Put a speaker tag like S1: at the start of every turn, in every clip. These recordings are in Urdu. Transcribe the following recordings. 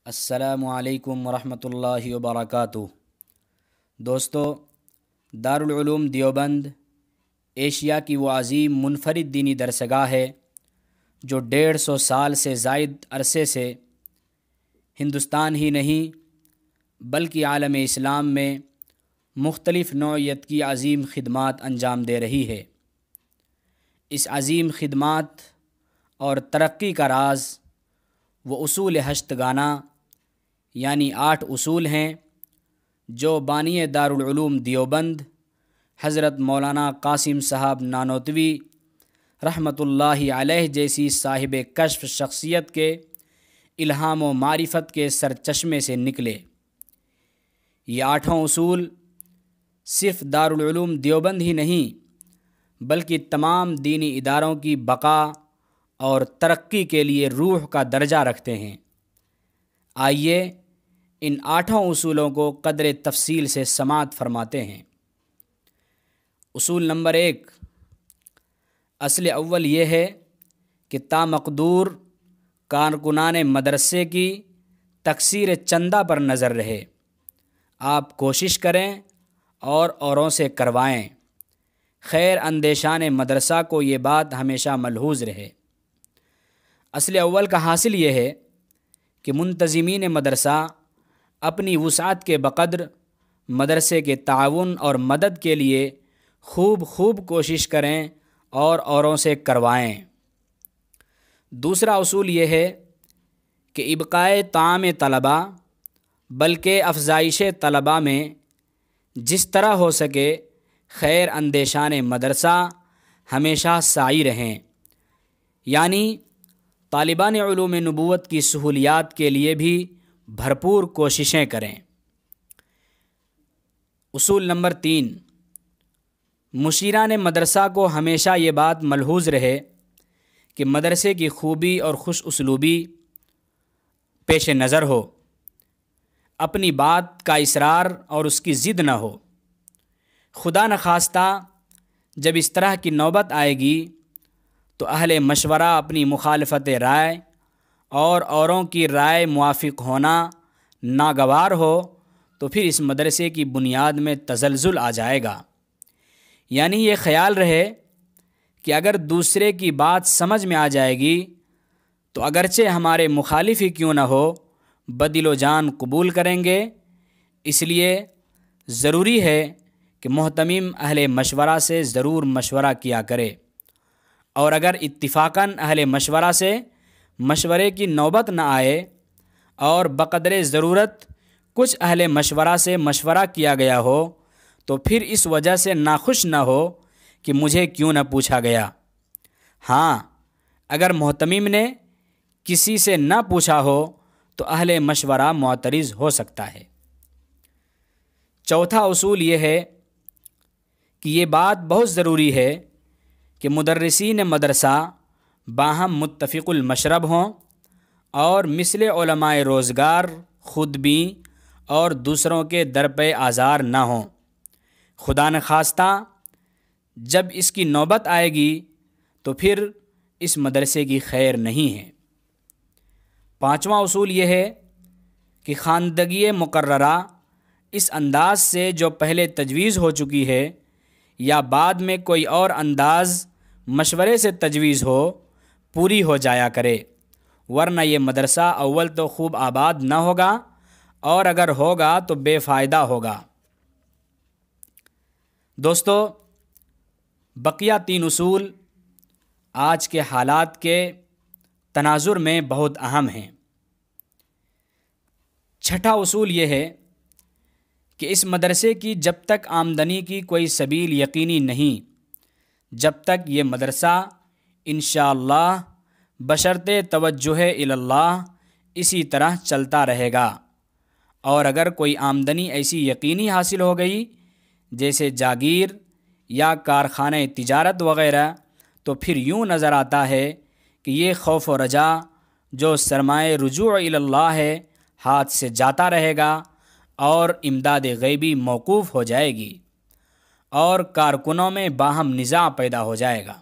S1: السلام علیکم ورحمۃ اللہ وبرکاتہ۔ دوستو، دارالعلوم دیوبند ایشیا کی وہ عظیم منفرد دینی درسگاہ ہے جو 150 سال سے زائد عرصے سے ہندوستان ہی نہیں بلکہ عالم اسلام میں مختلف نوعیت کی عظیم خدمات انجام دے رہی ہے۔ اس عظیم خدمات اور ترقی کا راز وہ اصول ہشتگانہ یعنی 8 اصول ہیں جو بانی دارالعلوم دیوبند حضرت مولانا قاسم صاحب نانوتوی رحمۃ اللہ علیہ جیسی صاحب کشف شخصیت کے الہام و معرفت کے سرچشمے سے نکلے۔ یہ 8 اصول صرف دارالعلوم دیوبند ہی نہیں بلکہ تمام دینی اداروں کی بقا اور ترقی کے لیے روح کا درجہ رکھتے ہیں۔ آئیے ان 8 اصولوں کو قدر تفصیل سے سماعت فرماتے ہیں۔ اصول نمبر 1، اصل اول یہ ہے کہ تا مقدور کارکنان مدرسے کی تکثیر چندہ پر نظر رہے۔ آپ کوشش کریں اور اوروں سے کروائیں۔ خیر اندیشان مدرسہ کو یہ بات ہمیشہ ملحوظ رہے۔ اصل اول کا حاصل یہ ہے کہ منتظمین مدرسہ اپنی وسعت کے بقدر مدرسے کے تعاون اور مدد کے لیے خوب کوشش کریں اور اوروں سے کروائیں۔ دوسرا اصول یہ ہے کہ ابقائے طعام طلباء بلکہ افزائش طلباء میں جس طرح ہو سکے خیر اندیشان مدرسہ ہمیشہ سعی رہیں، یعنی طالبان علوم نبوت کی سہولیات کے لیے بھی بھرپور کوششیں کریں۔ اصول نمبر 3، مشیران مدرسہ کو ہمیشہ یہ بات ملحوظ رہے کہ مدرسے کی خوبی اور خوش اسلوبی پیش نظر ہو، اپنی بات کا اصرار اور اس کی ضد نہ ہو۔ خدا نخواستہ جب اس طرح کی نوبت آئے گی تو اہل مشورہ اپنی مخالفت رائے اور اوروں کی رائے موافق ہونا ناگوار ہو تو پھر اس مدرسے کی بنیاد میں تزلزل آ جائے گا۔ یعنی یہ خیال رہے کہ اگر دوسرے کی بات سمجھ میں آ جائے گی تو اگرچہ ہمارے مخالف ہی کیوں نہ ہو بدل و جان قبول کریں گے۔ اس لیے ضروری ہے کہ محتمم اہل مشورہ سے ضرور مشورہ کیا کرے، اور اگر اتفاقاً اہل مشورہ سے مشورے کی نوبت نہ آئے اور بقدر ضرورت کچھ اہل مشورہ سے مشورہ کیا گیا ہو تو پھر اس وجہ سے ناخوش نہ ہو کہ مجھے کیوں نہ پوچھا گیا۔ ہاں، اگر محتمم نے کسی سے نہ پوچھا ہو تو اہل مشورہ معترض ہو سکتا ہے۔ چوتھا اصول یہ ہے کہ یہ بات بہت ضروری ہے کہ مدرسین مدرسہ باہم متفق المشرب ہوں اور مثل علماء روزگار خود بھی اور دوسروں کے درپے آزار نہ ہوں۔ خدا نخواستہ جب اس کی نوبت آئے گی تو پھر اس مدرسے کی خیر نہیں ہے۔ پانچواں اصول یہ ہے کہ خواندگی مقررہ اس انداز سے جو پہلے تجویز ہو چکی ہے یا بعد میں کوئی اور انداز مشورے سے تجویز ہو پوری ہو جایا کرے، ورنہ یہ مدرسہ اول تو خوب آباد نہ ہوگا اور اگر ہوگا تو بے فائدہ ہوگا۔ دوستو، بقیہ 3 اصول آج کے حالات کے تناظر میں بہت اہم ہیں۔ چھٹا اصول یہ ہے کہ اس مدرسے کی جب تک آمدنی کی کوئی سبیل یقینی نہیں، جب تک یہ مدرسہ انشاءاللہ بشرط توجہ اللہ اسی طرح چلتا رہے گا، اور اگر کوئی آمدنی ایسی یقینی حاصل ہو گئی جیسے جاگیر یا کارخانہ تجارت وغیرہ تو پھر یوں نظر آتا ہے کہ یہ خوف و رجا جو سرمایہ رجوع اللہ ہے ہاتھ سے جاتا رہے گا اور امداد غیبی موقوف ہو جائے گی اور کارکنوں میں باہم نزاع پیدا ہو جائے گا۔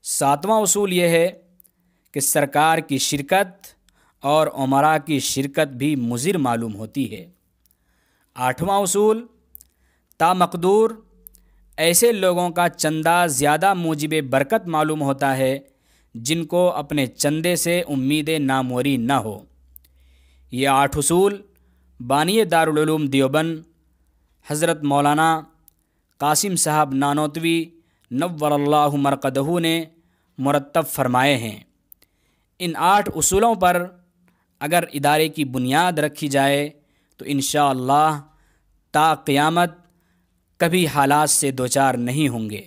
S1: 7واں اصول یہ ہے کہ سرکار کی شرکت اور امراء کی شرکت بھی مضر معلوم ہوتی ہے۔ 8واں اصول، تامقدور ایسے لوگوں کا چندہ زیادہ موجب برکت معلوم ہوتا ہے جن کو اپنے چندے سے امید ناموری نہ ہو۔ یہ 8 اصول بانی دارالعلوم دیوبند حضرت مولانا قاسم صاحب نانوتوی نور اللہ مرقدہ نے مرتب فرمائے ہیں۔ ان 8 اصولوں پر اگر ادارے کی بنیاد رکھی جائے تو انشاءاللہ تا قیامت کبھی حالات سے دوچار نہیں ہوں گے۔